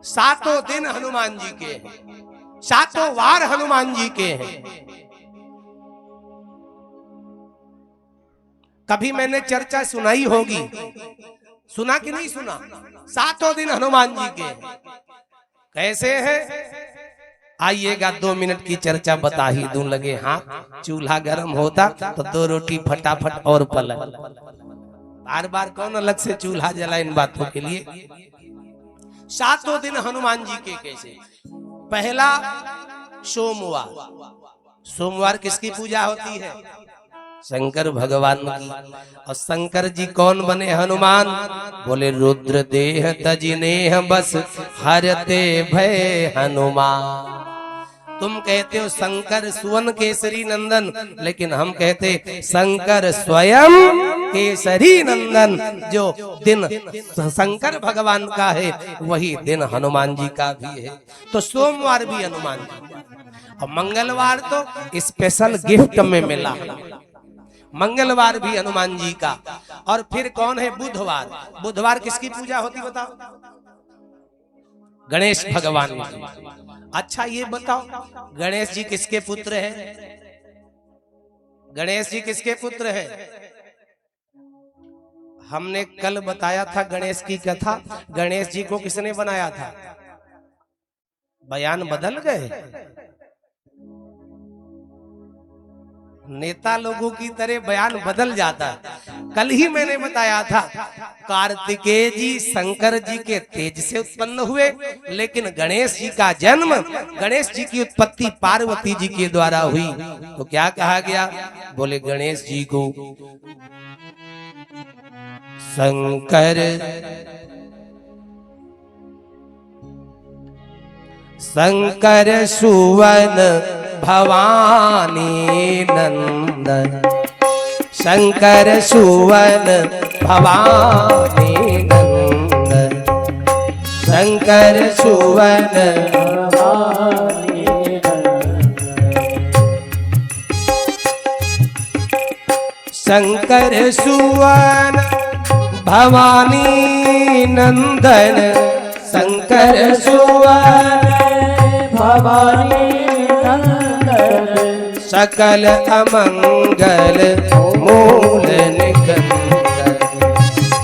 सातों दिन हनुमान जी के हैं, सातों वार हनुमान जी के हैं। कभी मैंने चर्चा सुनाई होगी, सुना कि नहीं सुना? सातों दिन हनुमान जी के हैं। कैसे है? आइएगा, 2 मिनट की चर्चा बता ही दूं। लगे हाँ, चूल्हा गर्म होता तो 2 रोटी फटाफट और पलट। बार बार कौन अलग से चूल्हा जला इन बातों के लिए। सातों दिन हनुमान जी के कैसे? पहला सोमवार। सोमवार किसकी पूजा होती है? शंकर भगवान की। और शंकर जी कौन बने? हनुमान। बोले रुद्र देह तजिनेह बस हरते भय हनुमान। तुम कहते हो शंकर सुवन केसरी नंदन, लेकिन हम कहते शंकर स्वयं केसरी नंदन। जो दिन शंकर भगवान का है वही दिन हनुमान जी का भी है। तो सोमवार भी हनुमान जी, और मंगलवार तो स्पेशल गिफ्ट में मिला है। मंगलवार भी हनुमान जी का। और फिर कौन है? बुधवार। बुधवार किसकी पूजा होती बताओ? गणेश भगवान की। अच्छा ये बताओ, गणेश जी किसके पुत्र हैं? गणेश जी किसके पुत्र हैं? हमने कल बताया था गणेश की कथा। गणेश जी को किसने बनाया था? बयान बदल गए। नेता लोगों की तरह बयान बदल जाता है। कल ही मैंने बताया था कार्तिकेय जी शंकर जी के तेज से उत्पन्न हुए, लेकिन गणेश जी का जन्म, गणेश जी की उत्पत्ति पार्वती जी के द्वारा हुई। तो क्या कहा गया? बोले गणेश जी को शंकर शंकर सुवन भवानी नंदन। शंकर सुवन भवानी नंदन। शंकर सुवन भवानी नंदन। शंकर सुवन भवानी नंदन। शंकर सुवन भवानी नंदन। सकल अमंगल मूल निकंदन।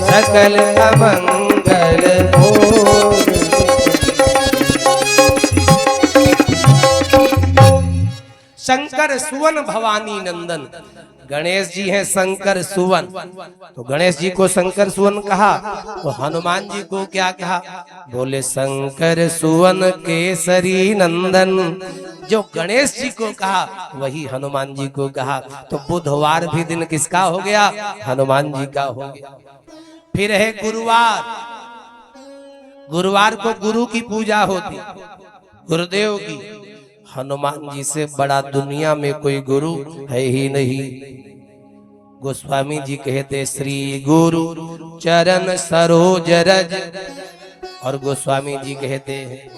सकल अमंगल मूल। शंकर सुवन भवानी नंदन। गणेश जी हैं शंकर सुवन, तो गणेश जी को शंकर सुवन कहा। तो हनुमान जी को क्या कहा? बोले शंकर सुवन केसरी नंदन। जो गणेश जी को कहा वही हनुमान जी को कहा। तो बुधवार भी दिन किसका हो गया? हनुमान जी का हो गया। फिर है गुरुवार। गुरुवार को गुरु की पूजा होती, गुरुदेव की। हनुमान जी से बड़ा दुनिया में कोई गुरु है ही नहीं। गोस्वामी जी कहते श्री गुरु चरण सरोज रज। और गोस्वामी जी कहते हैं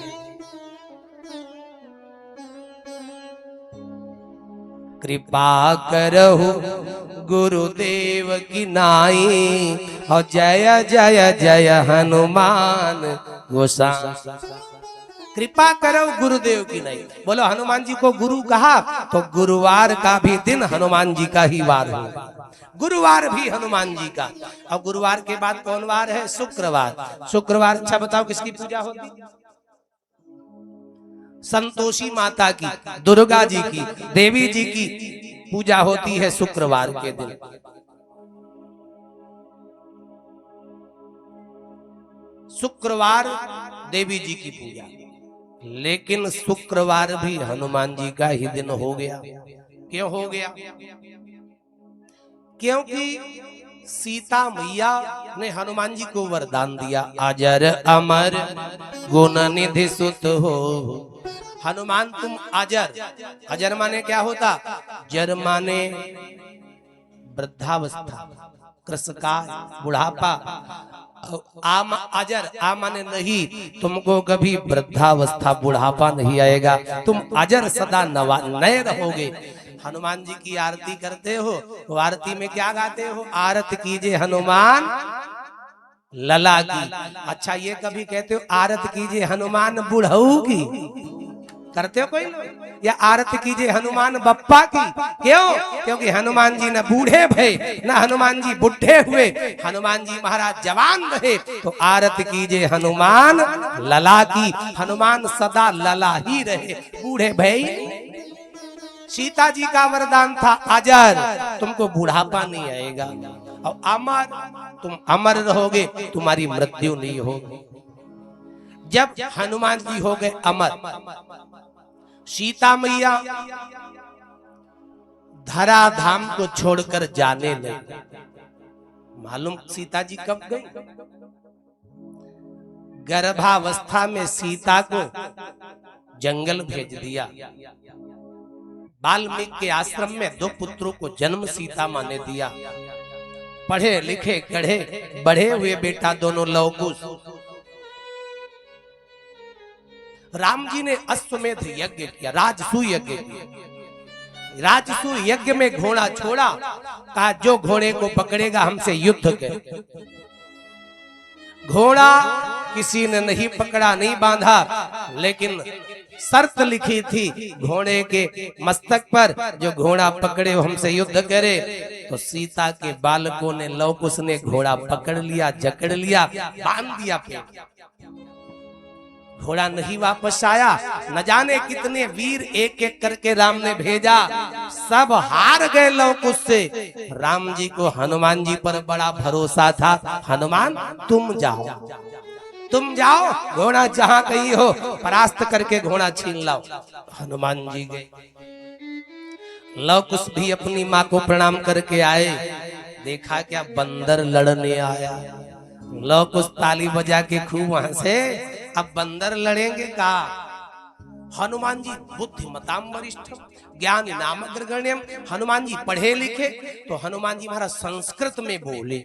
कृपा करहु गुरुदेव की नाई। और जय जय जय हनुमान गोसाई। कृपा करो गुरुदेव की नहीं। बोलो हनुमान जी को गुरु कहा, तो गुरुवार का भी दिन हनुमान जी का ही वार है। गुरुवार भी हनुमान जी का। और गुरुवार के बाद कौन वार है? शुक्रवार। शुक्रवार अच्छा बताओ किसकी पूजा होती? संतोषी माता की, दुर्गा जी की, देवी जी की पूजा होती है शुक्रवार के दिन। शुक्रवार देवी जी की पूजा। लेकिन शुक्रवार भी हनुमान जी का ही दिन हो गया। क्यों हो गया? क्योंकि सीता मैया ने हनुमान जी को वरदान दिया, अजर अमर गुण निधि सुत हो। हनुमान तुम अजर। अजर माने क्या होता? जर माने वृद्धावस्था, कृषकाल, बुढ़ापा। आम अजर, आ माने नहीं, तुमको कभी वृद्धावस्था बुढ़ापा नहीं आएगा, तुम अजर सदा नए रहोगे। हनुमान जी की आरती करते हो तो आरती में क्या गाते हो? आरत कीजिए हनुमान लला की। अच्छा ये कभी कहते हो आरत कीजिए हनुमान बुढ़ऊ की, करते हो कोई लोग? या आरत कीजिए हनुमान बप्पा की, क्यों? क्योंकि हनुमान जी न बूढ़े भये न हनुमान जी बुढ़े हुए, हनुमान जी महाराज जवान रहे। तो आरत कीजिए हनुमान लला की, हनुमान सदा लला ही रहे, बूढ़े भये। सीता जी का वरदान था अजर, तुमको बुढ़ापा नहीं आएगा, और अमर, तुम अमर रहोगे, तुम्हारी मृत्यु नहीं होगी। जब हनुमान जी हो गए अमर, सीता मैया धरा धाम को छोड़कर जाने लगी। मालूम सीता जी कब गई? गर्भावस्था में सीता को जंगल भेज दिया। वाल्मीकि के आश्रम में 2 पुत्रों को जन्म सीता माँ ने दिया। पढ़े लिखे गढ़े बढ़े हुए बेटा दोनों लव कुश। राम जी ने अश्वमेध यज्ञ किया, राजसू यज्ञ किया। राजसू यज्ञ में घोड़ा छोड़ा, कहा जो घोड़े को पकड़ेगा हमसे युद्ध करे। घोड़ा किसी ने नहीं पकड़ा, नहीं बांधा, लेकिन शर्त लिखी थी घोड़े के मस्तक पर, जो घोड़ा पकड़े वो हमसे युद्ध करे। तो सीता के बालकों ने, लव कुश ने घोड़ा पकड़ लिया, जकड़ लिया, बांध दिया। घोड़ा नहीं वापस आया। न जाने कितने वीर एक एक करके राम ने भेजा, सब हार गए लव कुश से। राम जी को हनुमान जी पर बड़ा भरोसा था, हनुमान तुम जाओ, तुम जाओ, घोड़ा जहां कहीं हो परास्त करके घोड़ा छीन लाओ। हनुमान जी गए। लव कुश भी अपनी माँ को प्रणाम करके आए, देखा क्या बंदर लड़ने आया। लव कुश ताली बजा के खूब वहां से, अब बंदर लड़ेंगे का? हनुमान जी बुद्धिमताम वरिष्ठ ज्ञान नाम अग्रगण्यम, हनुमान जी पढ़े लिखे। तो हनुमान जी महाराज संस्कृत में बोले।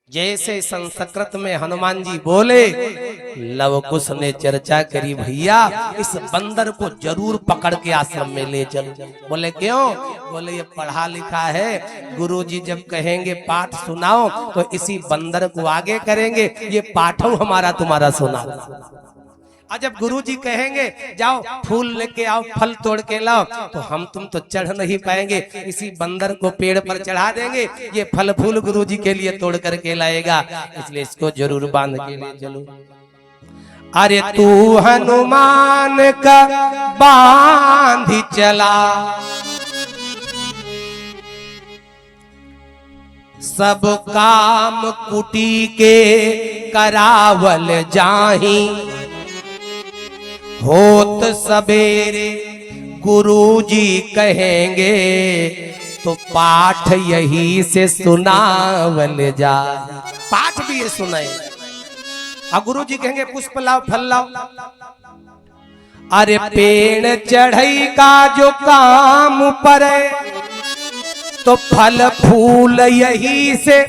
जैसे संस्कृत में हनुमान जी बोले, लव कुश ने चर्चा करी, भैया इस बंदर को जरूर पकड़ के आश्रम में ले चलो। बोले क्यों? बोले ये पढ़ा लिखा है, गुरुजी जब कहेंगे पाठ सुनाओ तो इसी बंदर को आगे करेंगे, ये पाठो हमारा तुम्हारा सुना। और जब गुरुजी कहेंगे जाओ फूल लेके आओ, फल तोड़ के लाओ, तो हम तुम तो चढ़ नहीं पाएंगे, इसी बंदर को पेड़ पर चढ़ा देंगे, ये फल फूल गुरुजी के लिए तोड़ करके लाएगा, इसलिए इसको जरूर बांध के ले चलो। अरे तू हनुमान का बांध चला, सब काम कुटी के करावल जाही। होत सबेरे गुरुजी कहेंगे, तो पाठ यही से सुनावल जाए। पाठ भी ये सुनाए, और गुरुजी कहेंगे पुष्प लाओ, फल लाओ। अरे पेड़ चढ़ई का जो काम परे, तो फल फूल यही से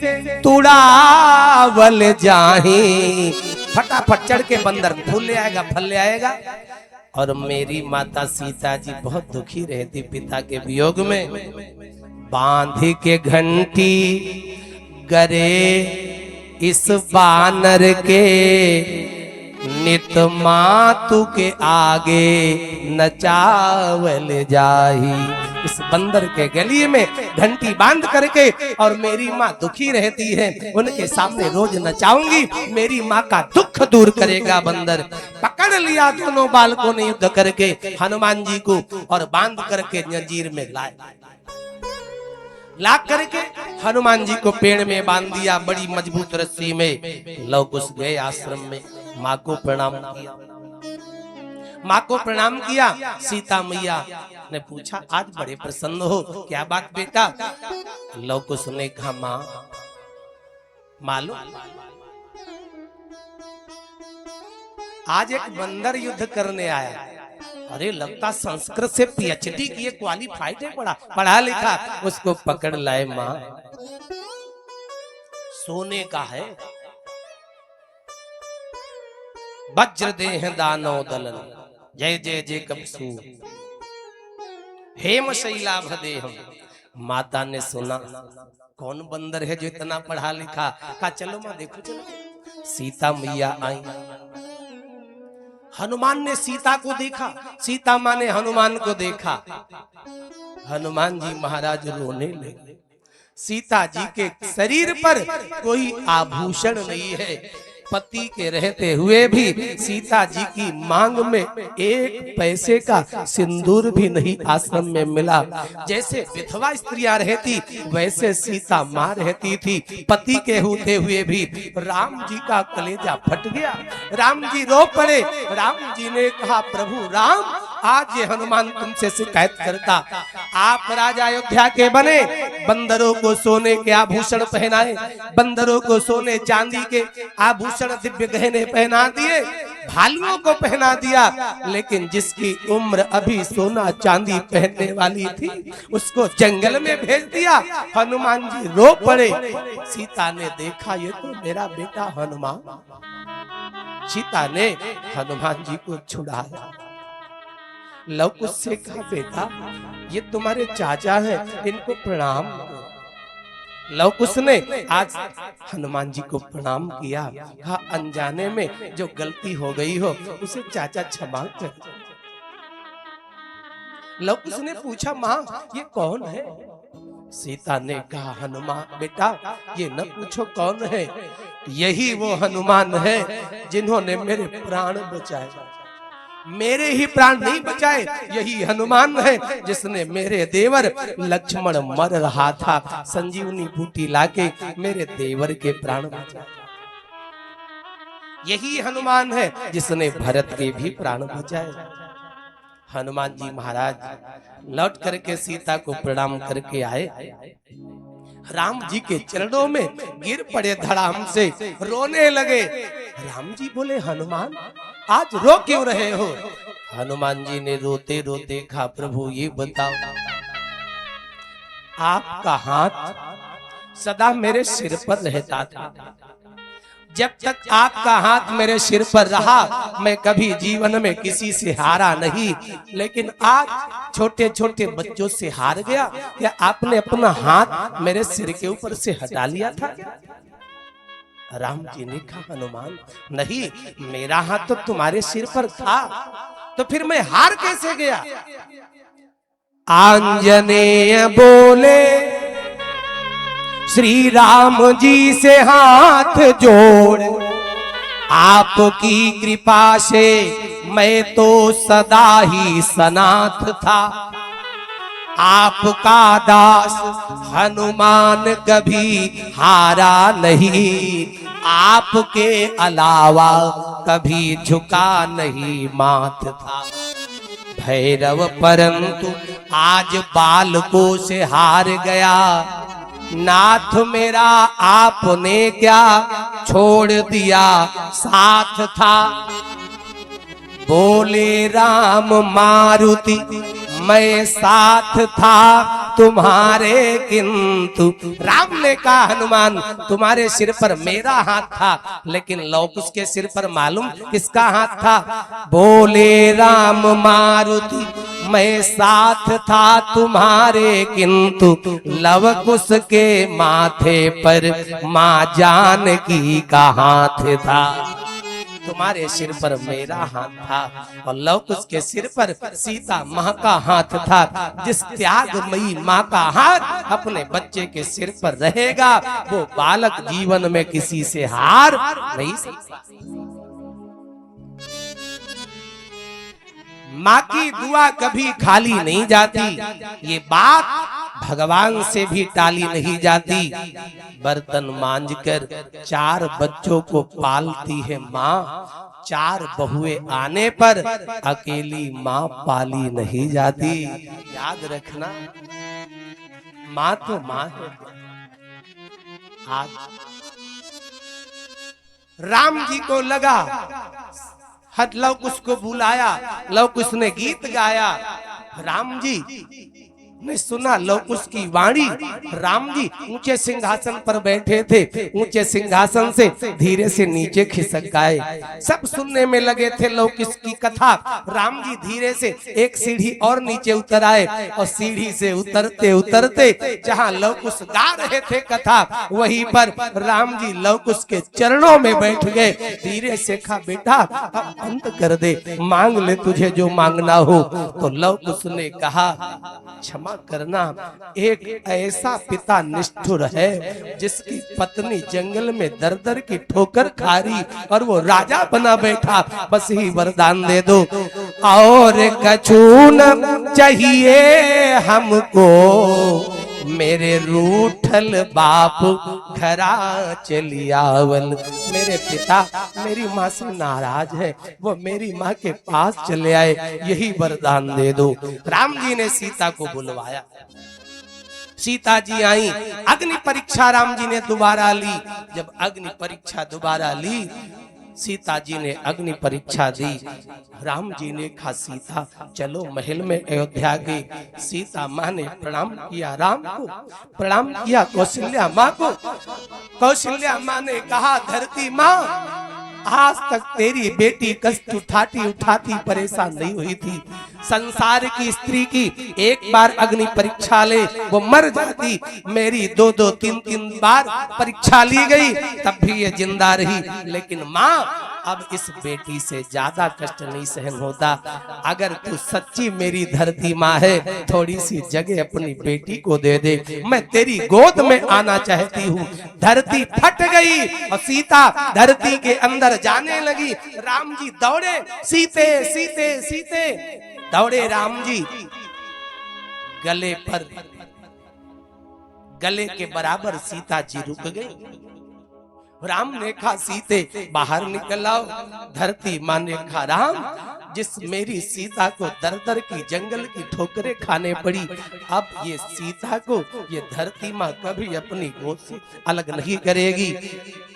तुड़ावल जाही। फटाफट चढ़ के बंदर फूल ले आएगा, फल ले आएगा। और मेरी माता सीता जी बहुत दुखी रहती पिता के वियोग में। बांध के घंटी गरे इस बानर के, नित मातु के आगे नचावल जाही। इस बंदर के गली में घंटी बांध करके, और मेरी माँ दुखी रहती है, उनके सामने रोज नचाऊंगी, मेरी माँ का दुख दूर करेगा बंदर। पकड़ लिया दोनों बालकों ने युद्ध करके हनुमान जी को, और बांध करके जंजीर में लाए। ला करके हनुमान जी को पेड़ में बांध दिया, बड़ी मजबूत रस्सी में। लव कुश गए आश्रम में, माँ को प्रणाम किया। माँ को प्रणाम किया। सीता मैया ने पूछा आज बड़े प्रसन्न हो, क्या बात बेटा? लव कुश ने कहा माँ मालूम आज एक बंदर युद्ध करने आया। अरे लगता संस्कृत से पीएचडी किए, क्वालिफाइड है, पढ़ा लिखा। उसको पकड़ लाए माँ, सोने का है, वज्र देह दानव दलन, जय जय जय कपसू हेम शैलाभ देहम। माता ने सुना, कौन बंदर है जो इतना पढ़ा लिखा? कहा चलो माँ देखो चलो। सीता मैया आई, हनुमान ने सीता को देखा, सीता माँ ने हनुमान को देखा। हनुमान जी महाराज रोने लगे। सीता जी के शरीर पर कोई आभूषण नहीं है, पति के रहते हुए भी सीता जी की मांग में एक पैसे का सिंदूर भी नहीं आश्रम में मिला। जैसे विधवा स्त्रियां रहती वैसे सीता मां रहती थी, पति के होते हुए भी। राम जी का कलेजा फट गया, राम जी रो पड़े। राम जी ने कहा प्रभु राम, आज ये हनुमान तुमसे शिकायत करता। आप राजा अयोध्या के बने, बंदरों को सोने के आभूषण पहनाए, बंदरों को सोने चांदी के आभूषण दिव्य गहने पहना दिए, भालुओं को पहना दिया, लेकिन जिसकी उम्र अभी सोना चांदी पहनने वाली थी उसको जंगल में भेज दिया। हनुमान जी रो पड़े। सीता ने देखा ये तो मेरा बेटा हनुमान। सीता ने हनुमान जी को छुड़ाया, लव कुश से कहा बेटा ये तुम्हारे चाचा हैं, इनको प्रणाम करो। लव कुश ने आज हनुमान जी को प्रणाम किया, कहा अनजाने में जो गलती हो गई हो उसे चाचा क्षमा कर। लव कुश ने पूछा माँ ये कौन है? सीता ने कहा हनुमान बेटा ये न पूछो कौन है, यही वो हनुमान है जिन्होंने मेरे प्राण बचाए। मेरे ही प्राण नहीं बचाए, यही हनुमान है जिसने मेरे देवर लक्ष्मण मर रहा था, संजीवनी बूटी लाके मेरे देवर के प्राण बचाए। यही हनुमान है जिसने भरत के भी प्राण बचाए। हनुमान जी महाराज लौट करके सीता को प्रणाम करके आए, राम जी के चरणों में गिर पड़े धड़ाम से, रोने लगे। राम जी बोले हनुमान आज रो क्यों रहे हो? हनुमान जी ने रोते रोते कहा प्रभु ये बताओ, आपका हाथ सदा मेरे सिर पर रहता था, जब तक आपका हाथ मेरे सिर पर रहा मैं कभी जीवन में किसी से हारा नहीं, लेकिन आज छोटे छोटे बच्चों से हार गया। क्या आपने अपना हाथ मेरे सिर के ऊपर से हटा लिया था? राम जी ने कहा हनुमान नहीं, मेरा हाथ तो तुम्हारे सिर पर था, तो फिर मैं हार कैसे गया? आंजनेय बोले श्री राम जी से हाथ जोड़, आपकी कृपा से मैं तो सदा ही सनाथ था। आपका दास हनुमान कभी हारा नहीं, आपके अलावा कभी झुका नहीं माथ था। भैरव परंतु आज बालकों से हार गया, नाथ मेरा आपने क्या छोड़ दिया साथ था। बोले राम मारुति मैं साथ था तुम्हारे, किंतु राम ने कहा हनुमान तुम्हारे सिर पर मेरा हाथ था, लेकिन लव कुश के सिर पर मालूम किसका हाथ था? बोले राम मारुति मैं साथ था तुम्हारे, किंतु लव कुश के माथे पर माँ जानकी का हाथ था। तुम्हारे सिर पर मेरा हाथ था और लव कुश के सिर पर सीता माँ का हाथ था। जिस त्यागमयी माँ का हाथ अपने बच्चे के सिर पर रहेगा वो बालक जीवन में किसी से हार नहीं सकता। माँ की दुआ कभी खाली नहीं जाती, ये बात भगवान से भी टाली नहीं जाती। बर्तन मांजकर 4 बच्चों को पालती है माँ, 4 बहुएं आने पर अकेली माँ पाली नहीं जाती। याद रखना माँ तो माँ है। आज राम जी को लगा, लव कुश को बुलाया, लव कुश ने गीत गाया, राम जी ने सुना लौकुश उसकी वाणी। राम जी ऊंचे सिंहासन पर बैठे थे, ऊंचे सिंहासन से धीरे से नीचे खिसक गए। सब सुनने में लगे थे लौकुश की कथा। राम जी धीरे से एक सीढ़ी और नीचे उतर आए और सीढ़ी से उतरते उतरते जहां लौकुश गा रहे थे कथा, वहीं पर राम जी लौकुश के चरणों में बैठ गए। धीरे से कहा, बेटा अब अंत कर दे, मांग ले तुझे जो मांगना हो। तो लौकुश ने कहा, क्षमा करना, एक ऐसा पिता निष्ठुर है जिसकी पत्नी जंगल में दर दर की ठोकर खा रही और वो राजा बना बैठा, बस ही वरदान दे दो। और कछु न चाहिए हमको, मेरे रूठल बाप घरा चलियावल। मेरे पिता मेरी माँ से नाराज है, वो मेरी माँ के पास चले आए, यही वरदान दे दो। राम जी ने सीता को बुलवाया। सीता जी आई। अग्नि परीक्षा राम जी ने दोबारा ली। जब अग्नि परीक्षा दोबारा ली, सीता जी ने अग्नि परीक्षा दी। राम जी ने कहा, सीता चलो महल में अयोध्या गई। सीता माँ ने प्रणाम किया राम को, प्रणाम किया कौशल्या माँ को। कौशल्या माँ ने कहा, धरती माँ, आज तक तेरी बेटी कष्ट उठाती उठाती परेशान नहीं हुई थी। संसार की स्त्री की एक बार अग्नि परीक्षा ले वो मर जाती, मेरी दो दो तीन तीन बार परीक्षा ली गई तब भी ये जिंदा रही। लेकिन माँ, अब इस बेटी से ज्यादा कष्ट नहीं सहन होता। अगर तू सच्ची मेरी धरती माँ है, थोड़ी सी जगह अपनी बेटी को दे दे, मैं तेरी गोद में आना चाहती हूँ। धरती फट गई और सीता धरती के अंदर जाने लगी। राम जी दौड़े, सीते सीते सीते दौड़े राम जी। गले पर, गले के बराबर सीता जी रुक गई। राम ने कहा, सीते बाहर निकल आओ। धरती माँ ने कहा, राम, जिस मेरी सीता को दर दर की जंगल की ठोकरें खाने पड़ी, अब ये सीता को ये धरती माँ कभी अपनी गोद से अलग नहीं करेगी।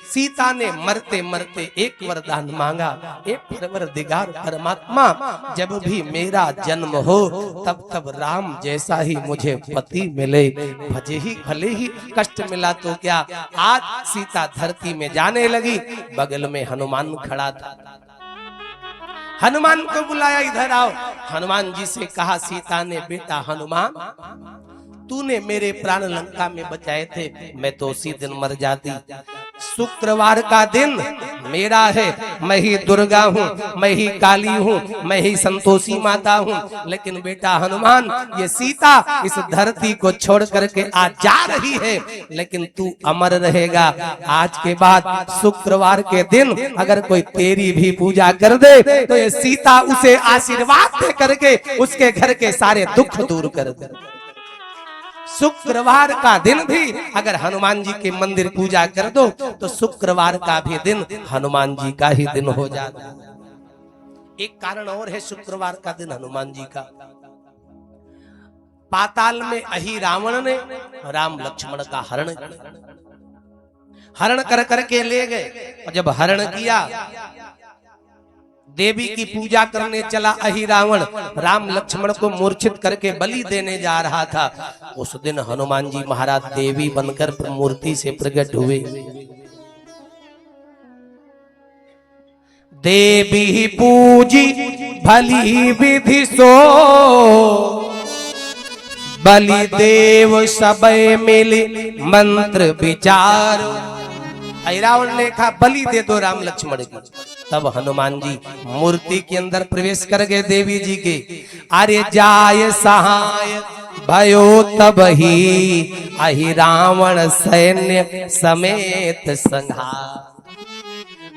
सीता ने मरते मरते एक वरदान मांगा, एक परवरदिगार परमात्मा, जब भी मेरा जन्म हो तब तब राम जैसा ही मुझे पति मिले, भले ही कष्ट मिला तो क्या। आज सीता धरती में जाने लगी, बगल में हनुमान खड़ा था। हनुमान को बुलाया, इधर आओ। हनुमान जी से कहा सीता ने, बेटा हनुमान, तूने मेरे प्राण लंका में बचाए थे, मैं तो उसी दिन मर जाती। शुक्रवार का दिन मेरा है, मैं ही दुर्गा हूँ, मैं ही काली हूँ, मैं ही संतोषी माता हूँ। लेकिन बेटा हनुमान, ये सीता इस धरती को छोड़ करके आज जा रही है, लेकिन तू अमर रहेगा। आज के बाद शुक्रवार के दिन अगर कोई तेरी भी पूजा कर दे तो ये सीता उसे आशीर्वाद दे करके उसके घर के सारे दुख दूर कर दे। शुक्रवार का दिन भी अगर हनुमान जी के मंदिर पूजा कर दो तो शुक्रवार का भी दिन हनुमान जी का ही दिन हो जाता है। एक कारण और है शुक्रवार का दिन हनुमान जी का। पाताल में अहि रावण ने राम लक्ष्मण का हरण कर करके ले गए। और जब हरण किया, देवी की पूजा करने चला अहि रावण, राम लक्ष्मण को मूर्छित करके बलि देने जा रहा था। उस दिन हनुमान जी महाराज देवी बनकर मूर्ति से प्रकट हुए। देवी पूजी भली विधि सो, बलि देव सबय मिले मंत्र विचार। रावण ने कहा, बलि दे दो राम लक्ष्मण की। तब हनुमान जी मूर्ति के अंदर प्रवेश कर गए देवी जी के। अरे जाय सहाय भयो तब ही, अहि रावण सैन्य समेत संहार।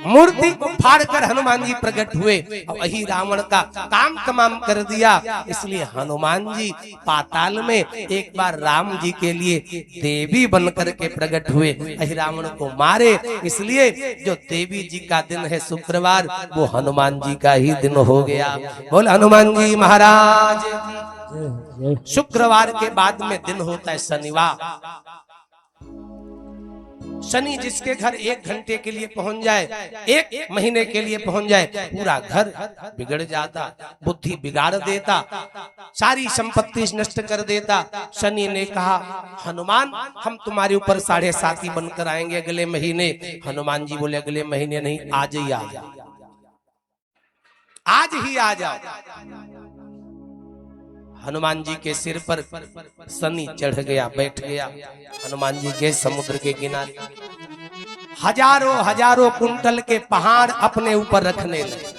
मूर्ति को फाड़कर हनुमान जी प्रकट हुए और वही रावण का काम तमाम कर दिया। इसलिए हनुमान जी पाताल में एक बार राम जी के लिए देवी बनकर के प्रकट हुए, वही रावण को मारे। इसलिए जो देवी जी का दिन है शुक्रवार, वो हनुमान जी का ही दिन हो गया। बोल हनुमान जी महाराज। शुक्रवार के बाद में दिन होता है शनिवार। शनि जिसके घर 1 घंटे के लिए पहुंच जाए, 1 महीने के लिए पहुंच जाए, पूरा घर बिगड़ जाता, बुद्धि बिगाड़ देता, सारी संपत्ति नष्ट कर देता। शनि ने कहा हनुमान हम तुम्हारे ऊपर 7.5 बनकर आएंगे अगले महीने। हनुमान जी बोले अगले महीने नहीं, आज ही आ जाओ, आज ही आ जाओ। हनुमान जी के सिर पर शनि चढ़ गया, बैठ गया। हनुमान जी के समुद्र के किनारे हजारों कुंटल के पहाड़ अपने ऊपर रखने लगे,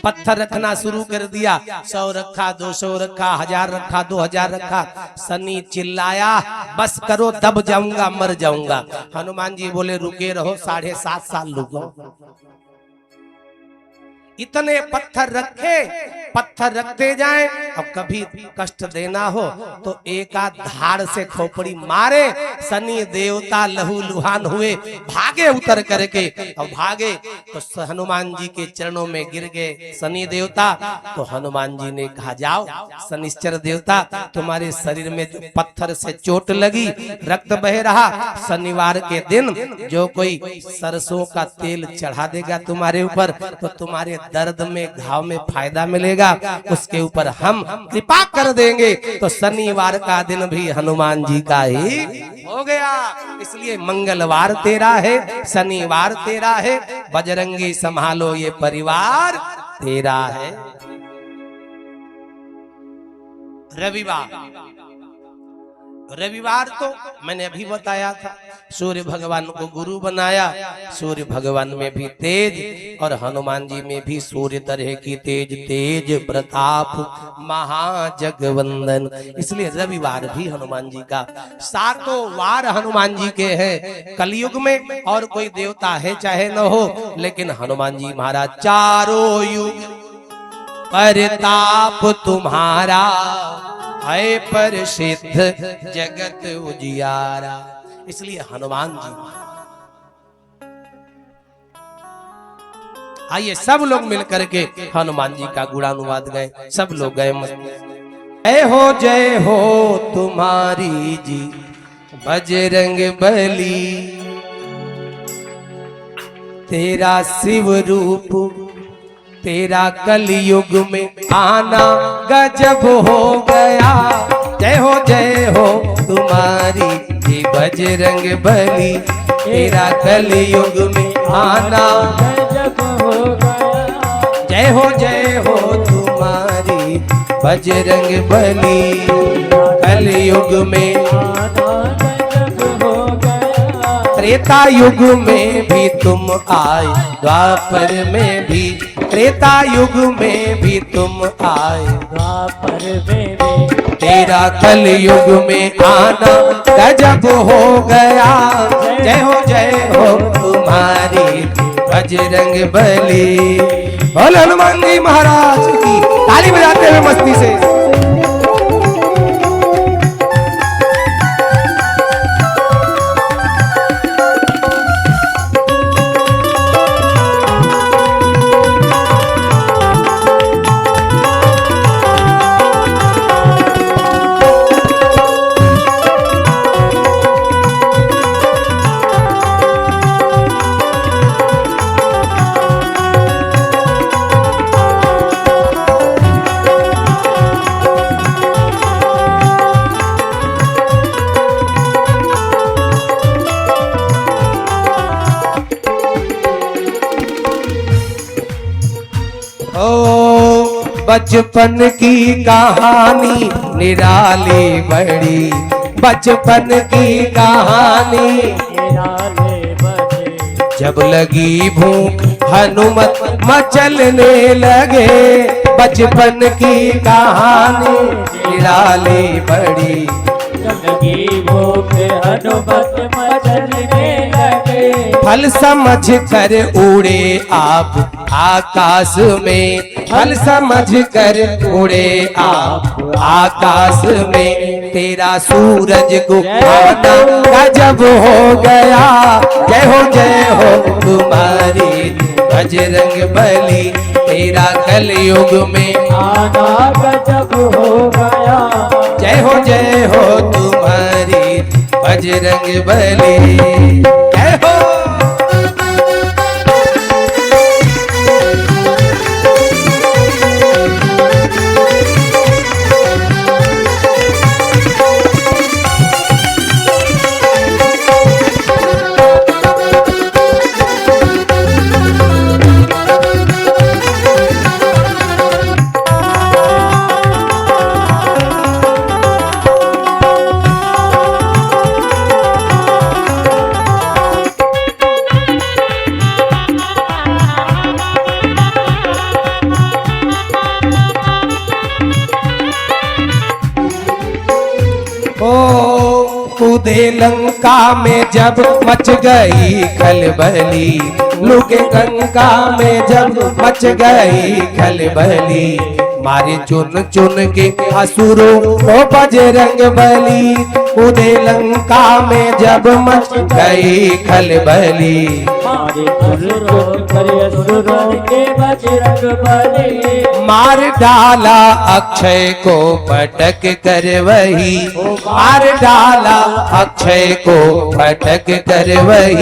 पत्थर रखना शुरू कर दिया। 100 रखा, 200 रखा, 1000 रखा, 2000 रखा। शनि चिल्लाया बस करो, दब जाऊंगा, मर जाऊंगा। हनुमान जी बोले रुके रहो, 7.5 साल रुको। इतने पत्थर रखे, पत्थर रखते जाएं। अब कभी कष्ट देना हो तो एक आध धार से खोपड़ी मारे। शनि देवता लहू लुहान हुए, भागे उतर करके। अब भागे तो हनुमान जी के चरणों में गिर गए शनि देवता। तो हनुमान जी ने कहा जाओ शनिश्चर देवता, तुम्हारे शरीर में जो पत्थर से चोट लगी, रक्त बह रहा, शनिवार के दिन जो कोई सरसों का तेल चढ़ा देगा तुम्हारे ऊपर तो तुम्हारे दर्द में, घाव में फायदा मिलेगा, उसके ऊपर हम कृपा कर देंगे। तो शनिवार का दिन भी हनुमान जी का ही हो गया। इसलिए मंगलवार तेरा है, शनिवार तेरा है, बजरंगी संभालो ये परिवार तेरा है। रविवार तो मैंने अभी बताया था, सूर्य भगवान को गुरु बनाया। सूर्य भगवान में भी तेज और हनुमान जी में भी सूर्य तरह की तेज प्रताप महाजगवंदन। इसलिए रविवार भी हनुमान जी का। 7 वार हनुमान जी के हैं कलयुग में, और कोई देवता है चाहे न हो, लेकिन हनुमान जी महाराज चारों युग प्रताप तुम्हारा है प्रसिद्ध जगत उजियारा। इसलिए हनुमान जी। आइए सब लोग मिलकर के हनुमान जी का गुणानुवाद गए। सब लोग गए जय हो तुम्हारी जी बजरंग बली, तेरा शिव रूप तेरा कलयुग में आना गजब हो गया। जय हो तुम्हारी जी बजरंग बली, तेरा कलयुग में आना गजब हो गया। जय हो तुम्हारी बजरंग बली, कलयुग में आना गजब हो गया। त्रेता युग में भी तुम आए, द्वापर में भी, त्रेता युग में भी तुम आए, द्वापर में भी, तेरा कलयुग में आना गजब हो गया। जय हो तुम्हारी बजरंग बली। बोल हनुमान जी महाराज की। ताली बजाते हुए मस्ती से। बचपन की कहानी निराली बड़ी, बचपन की कहानी निराली बड़ी। जब लगी भूख हनुमत मचलने लगे, बचपन की कहानी निराली बड़ी। जब लगी भूख हनुमत मचलने लगे, फल समझ कर उड़े आप आकाश में, फल समझ कर उड़े आप आकाश में। तेरा सूरज को आना गजब हो गया। जय हो तुम्हारी बजरंग बली, तेरा कलयुग में आना गजब हो गया। जय हो तुम्हारी बजरंग बली। जय हो। कूदे लंका में जब मच गई खलबली, लुके गंगा में जब मच गई खलबली, मारे चुन चुन के असुरों को बजरंग बली। कूदे लंका में जब मच गई खलबली, मारे चुन करे असुरों के बजरंग बली। मार डाला अक्षय को पटक कर वही, मार डाला अक्षय को पटक कर वही,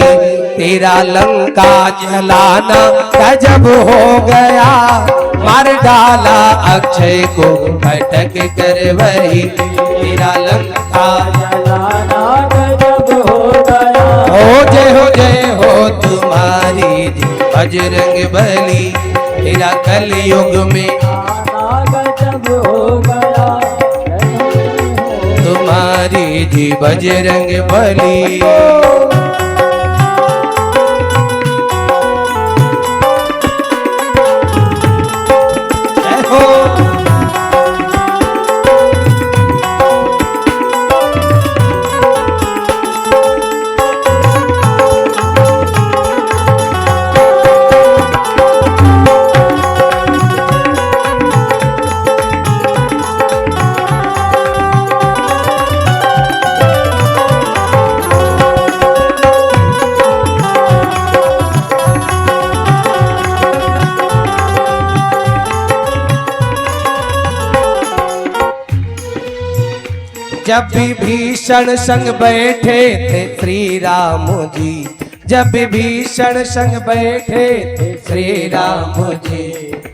तेरा लंका जलाना गजब हो गया। मार डाला अक्षय को पटक कर वही, तेरा लंका जलाना गजब हो गया। जय हो तुम्हारी बजरंग बली, तेरा कलयुग में आना गजब हो गया। तुम्हारी जी बजरंग बली। जय हो। जब विभीषण संग बैठे थे श्री राम जी, जब विभीषण संग बैठे थे श्री राम जी,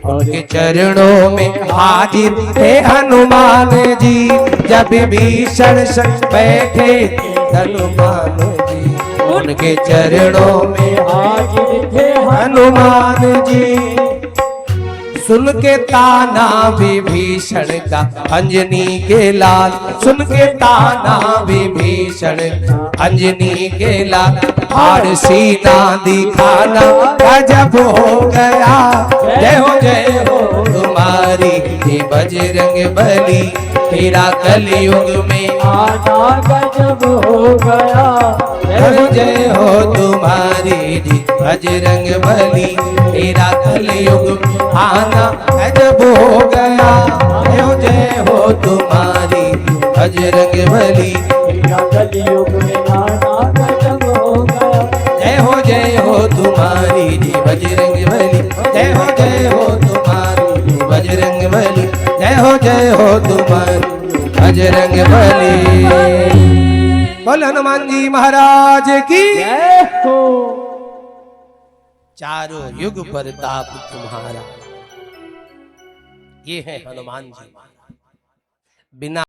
उनके चरणों में हाजिर थे हनुमान जी। जब विभीषण संग बैठे थे हनुमान जी, उनके चरणों में हाजिर थे हनुमान जी। सुन के ताना विभीषण का अंजनी के लाल, सुन के ताना विभीषण अंजनी के लाल, हार सीना दिखाना गजब हो गया। जय हो तुम्हारी ये बजरंग बली, तेरा कलयुग में आना गजब हो गया। जय हो तुम्हारी जी बजरंग बली, तेरा कलयुग में आना गजब हो गया। जय हो तुम्हारी बजरंग बली, तेरा कलयुग में आना गजब हो गया। जय हो तुम्हारी जी बजरंग बली, जय हो तुम्हारी जी बजरंग बली, जय हो तुम्हारी बजरंग बली। बोल हनुमान जी महाराज की जय हो। चारों युग प्रताप तुम्हारा, ये है हनुमान जी। बिना